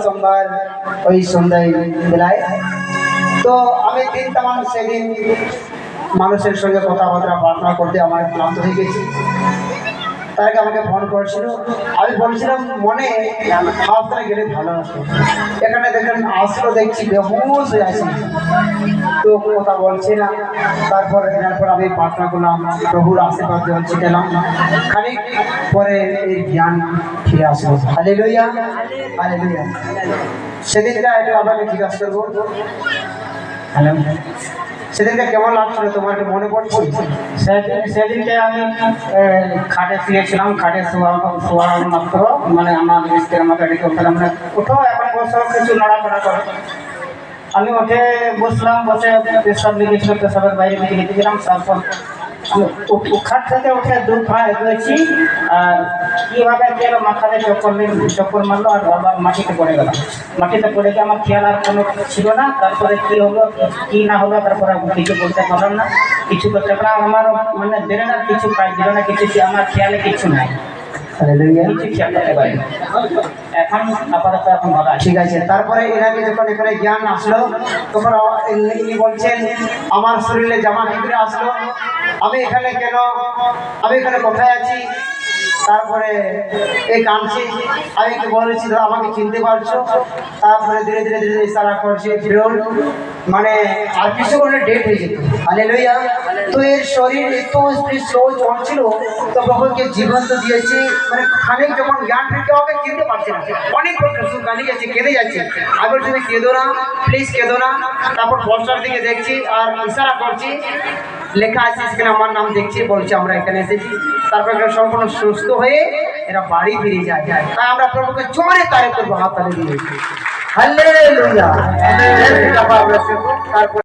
সোমবার ওই সন্ধ্যায় বেলায়। তো আমি দিন তেমন সেদিন মানুষের সঙ্গে কথাবার্তা প্রার্থনা করতে আমার ক্লান্ত হয়ে গেছি। তার আগে আমাকে ফোন করেছিল, আমি বলছিলাম মনে হাসপাতালে গেলে ভালো হতো। এখানে দেখেন আসলো, দেখছি বেহুশ হয়ে আছি, তো কথা বলছি না। তারপর আমি প্রার্থনা করলাম, প্রভুর আশীর্বাদ ছিটালাম, খানিক পরে এই জ্ঞান ফিরে আসলো। Hallelujah, hallelujah. সেদিনটা একটু আপনাকে জিজ্ঞাসা করবো, হ্যালো, সেদিনটা কেমন লাগছিল তোমার, একটু মনে পড়ছে? সেদিনকে আমি খাটে শুয়েছিলাম, খাটে শোয়া মাত্র মানে আমার স্ত্রী আমাকে ডেকে উঠলাম, মানে উঠো এখন বসো, কিছু নড়াচড়া করো। আমি উঠে বসলাম, বসে পেশাব লেগেছিল, পেশাবের বাইরে দিকে হেঁটে গেলাম। তারপর খাট থেকে উঠে দূর হয়েছি, আর কীভাবে গেল মাথাতে চক্কর মারলো, আর আবার মাটিতে পড়ে গেলাম। মাটিতে পড়ে গিয়ে আমার খেয়াল আর কোনো ছিল না। তারপরে কী হলো কী না হলো, তারপরে কিছু বলতে পারলাম না, কিছু করতে পারলাম। আমার মানে বেরোনোর কিছু কাজ দিল না, কিছু আমার খেয়ালে কিছু নাই, কিছু খেয়াল করতে পারি। এখন আপাতত এখন ভালো আছে। ঠিক আছে। তারপরে এনাকে যখন এখানে জ্ঞান আসলো, তখন ইনি বলছেন আমার শরীরে জামা কি করে আসলো, আমি এখানে কেন, আমি এখানে কোথায় আছি। তারপরে এই কাঁদছি, আমি কি বলেছি ধরো আমাকে চিনতে পারছো। তারপরে ধীরে ধীরে ধীরে ইশারা করছে ফিরোল, মানে আর কিছু করে ডেট হয়ে যেত। হালেলুয়া। তো এর শরীর এত স্লো চলছিল, তো প্রভুকে জীবন তো দিয়েছে, মানে খানিক যখন জ্ঞান ফিরতে হবে চিনতে পারছে না, অনেক প্রশ্ন কাঁদিয়ে যাচ্ছে, কেঁদে যাচ্ছে। আবার তুমি কেঁদো না, প্লিজ কেঁদো না। তারপর পোস্টার দিকে দেখছি আর ইশারা করছি, লেখা আছে সেখানে আমার নাম দেখছি, বলছে আমরা এখানে এসেছি। তারপর সম্পূর্ণ সুস্থ হয়ে এরা বাড়ি ফিরে যায়। তাই আমরা প্রভুকে জোরে তারিফ করবো, হাততালি দিয়ে। হালেলুয়া। তারপর